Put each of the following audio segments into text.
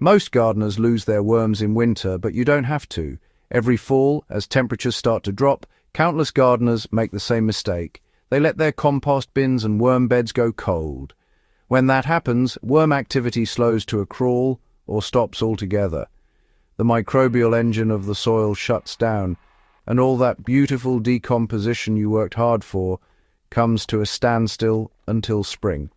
Most gardeners lose their worms in winter, but you don't have to. Every fall, as temperatures start to drop, countless gardeners make the same mistake. They let their compost bins and worm beds go cold. When that happens, worm activity slows to a crawl or stops altogether. The microbial engine of the soil shuts down, and all that beautiful decomposition you worked hard for comes to a standstill until spring.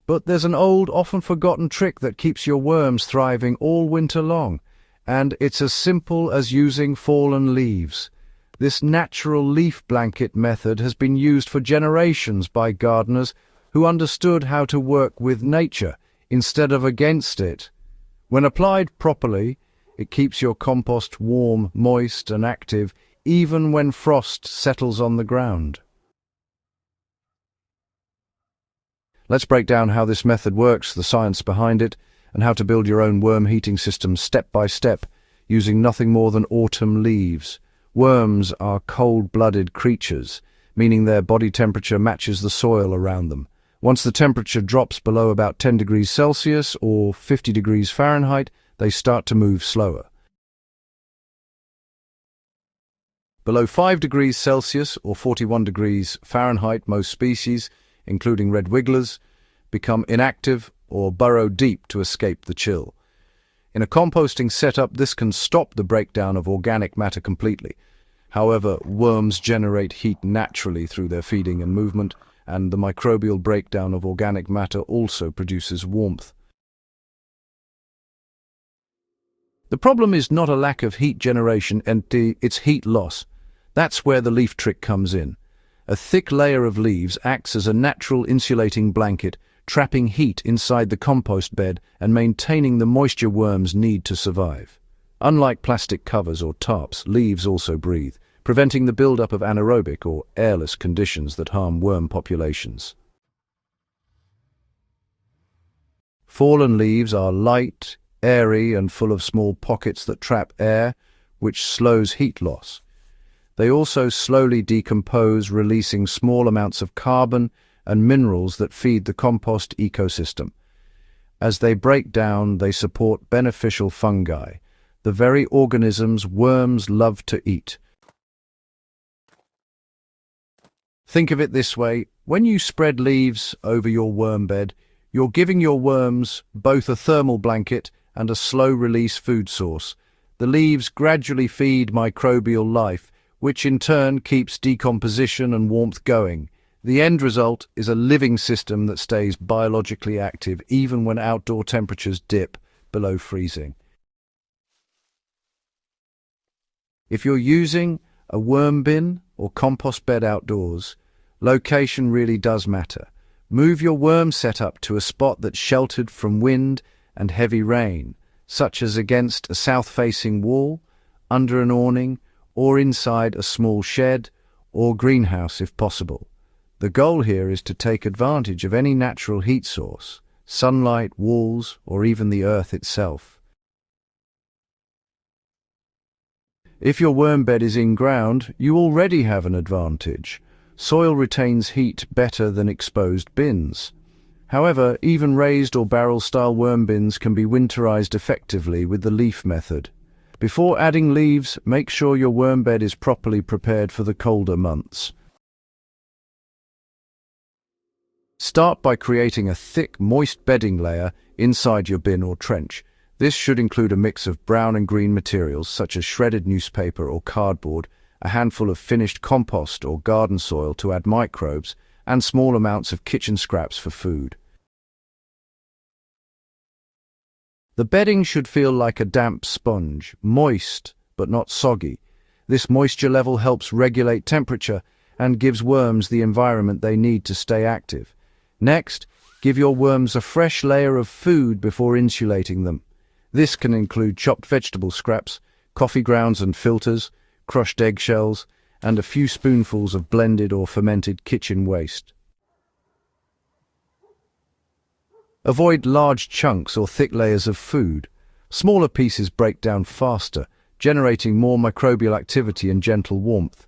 But there's an old, often forgotten trick that keeps your worms thriving all winter long, and it's as simple as using fallen leaves. This natural leaf blanket method has been used for generations by gardeners who understood how to work with nature instead of against it. When applied properly, it keeps your compost warm, moist, and active, even when frost settles on the ground. Let's break down how this method works, the science behind it, and how to build your own worm heating system step by step, using nothing more than autumn leaves. Worms are cold-blooded creatures, meaning their body temperature matches the soil around them. Once the temperature drops below about 10 degrees Celsius or 50 degrees Fahrenheit, they start to move slower. Below 5 degrees Celsius or 41 degrees Fahrenheit, most species, including red wigglers, become inactive or burrow deep to escape the chill. In a composting setup, this can stop the breakdown of organic matter completely. However, worms generate heat naturally through their feeding and movement, and the microbial breakdown of organic matter also produces warmth. The problem is not a lack of heat generation, it's heat loss. That's where the leaf trick comes in. A thick layer of leaves acts as a natural insulating blanket, trapping heat inside the compost bed and maintaining the moisture worms need to survive. Unlike plastic covers or tarps, leaves also breathe, preventing the buildup of anaerobic or airless conditions that harm worm populations. Fallen leaves are light, airy, and full of small pockets that trap air, which slows heat loss. They also slowly decompose, releasing small amounts of carbon and minerals that feed the compost ecosystem. As they break down, they support beneficial fungi, the very organisms worms love to eat. Think of it this way: when you spread leaves over your worm bed, you're giving your worms both a thermal blanket and a slow-release food source. The leaves gradually feed microbial life, which in turn keeps decomposition and warmth going. The end result is a living system that stays biologically active even when outdoor temperatures dip below freezing. If you're using a worm bin or compost bed outdoors, location really does matter. Move your worm setup to a spot that's sheltered from wind and heavy rain, such as against a south-facing wall, under an awning, or inside a small shed or greenhouse if possible. The goal here is to take advantage of any natural heat source, sunlight, walls, or even the earth itself. If your worm bed is in ground, you already have an advantage. Soil retains heat better than exposed bins. However, even raised or barrel-style worm bins can be winterized effectively with the leaf method. Before adding leaves, make sure your worm bed is properly prepared for the colder months. Start by creating a thick, moist bedding layer inside your bin or trench. This should include a mix of brown and green materials such as shredded newspaper or cardboard, a handful of finished compost or garden soil to add microbes, and small amounts of kitchen scraps for food. The bedding should feel like a damp sponge, moist but not soggy. This moisture level helps regulate temperature and gives worms the environment they need to stay active. Next, give your worms a fresh layer of food before insulating them. This can include chopped vegetable scraps, coffee grounds and filters, crushed eggshells, and a few spoonfuls of blended or fermented kitchen waste. Avoid large chunks or thick layers of food. Smaller pieces break down faster, generating more microbial activity and gentle warmth.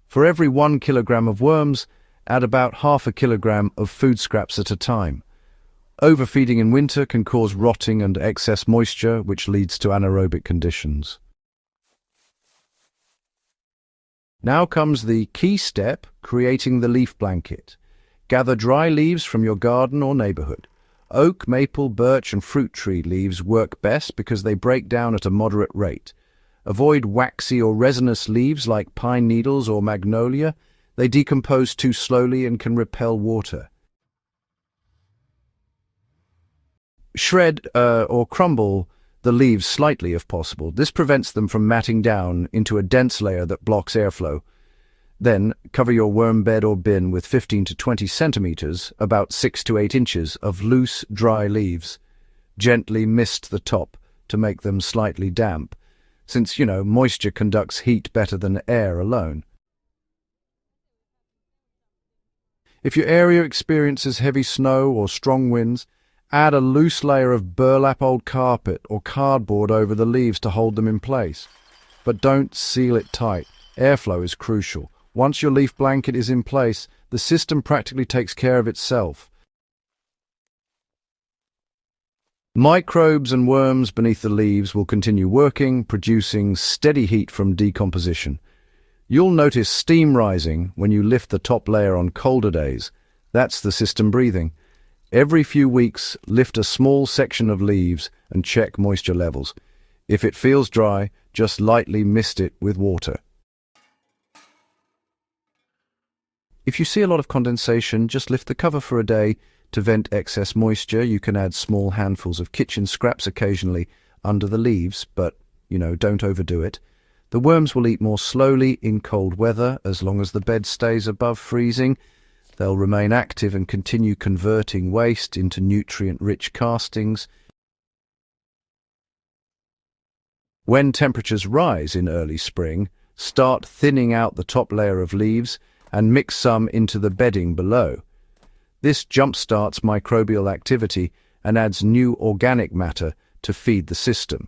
For every 1 kilogram of worms, add about half a kilogram of food scraps at a time. Overfeeding in winter can cause rotting and excess moisture, which leads to anaerobic conditions. Now comes the key step, creating the leaf blanket. Gather dry leaves from your garden or neighborhood. Oak, maple, birch, and fruit tree leaves work best because they break down at a moderate rate. Avoid waxy or resinous leaves like pine needles or magnolia. They decompose too slowly and can repel water. Shred or crumble the leaves slightly if possible. This prevents them from matting down into a dense layer that blocks airflow. Then, cover your worm bed or bin with 15 to 20 centimeters, about 6 to 8 inches, of loose, dry leaves. Gently mist the top to make them slightly damp, since, moisture conducts heat better than air alone. If your area experiences heavy snow or strong winds, add a loose layer of burlap old carpet or cardboard over the leaves to hold them in place. But don't seal it tight. Airflow is crucial. Once your leaf blanket is in place, the system practically takes care of itself. Microbes and worms beneath the leaves will continue working, producing steady heat from decomposition. You'll notice steam rising when you lift the top layer on colder days. That's the system breathing. Every few weeks, lift a small section of leaves and check moisture levels. If it feels dry, just lightly mist it with water. If you see a lot of condensation, just lift the cover for a day to vent excess moisture. You can add small handfuls of kitchen scraps occasionally under the leaves, but, don't overdo it. The worms will eat more slowly in cold weather as long as the bed stays above freezing. They'll remain active and continue converting waste into nutrient-rich castings. When temperatures rise in early spring, start thinning out the top layer of leaves and mix some into the bedding below. This jump-starts microbial activity and adds new organic matter to feed the system.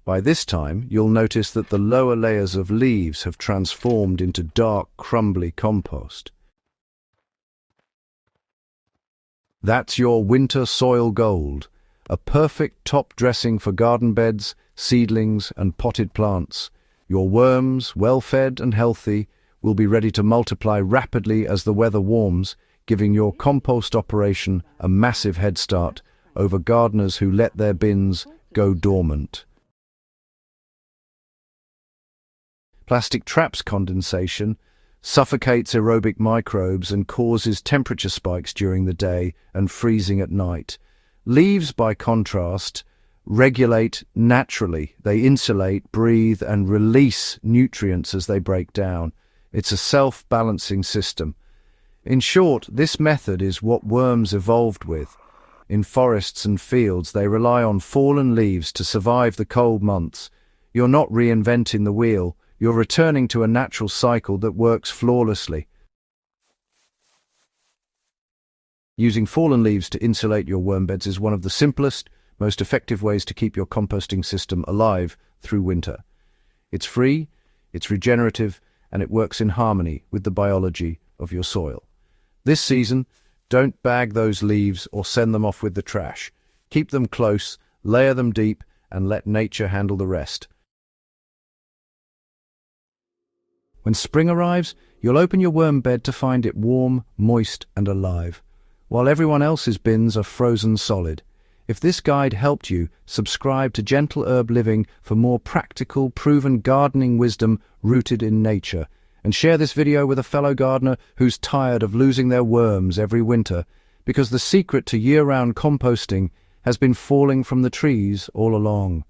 By this time, you'll notice that the lower layers of leaves have transformed into dark, crumbly compost. That's your winter soil gold, a perfect top dressing for garden beds, seedlings, and potted plants. Your worms, well-fed and healthy, will be ready to multiply rapidly as the weather warms, giving your compost operation a massive head start over gardeners who let their bins go dormant. Plastic traps condensation, suffocates aerobic microbes and causes temperature spikes during the day and freezing at night. Leaves, by contrast, regulate naturally. They insulate, breathe, and release nutrients as they break down. It's a self-balancing system. In short, this method is what worms evolved with. In forests and fields, they rely on fallen leaves to survive the cold months. You're not reinventing the wheel. You're returning to a natural cycle that works flawlessly. Using fallen leaves to insulate your worm beds is one of the simplest, most effective ways to keep your composting system alive through winter. It's free, it's regenerative, and it works in harmony with the biology of your soil. This season, don't bag those leaves or send them off with the trash. Keep them close, layer them deep, and let nature handle the rest. When spring arrives, you'll open your worm bed to find it warm, moist, and alive, while everyone else's bins are frozen solid. If this guide helped you, subscribe to Gentle Herb Living for more practical, proven gardening wisdom rooted in nature, and share this video with a fellow gardener who's tired of losing their worms every winter, because the secret to year-round composting has been falling from the trees all along.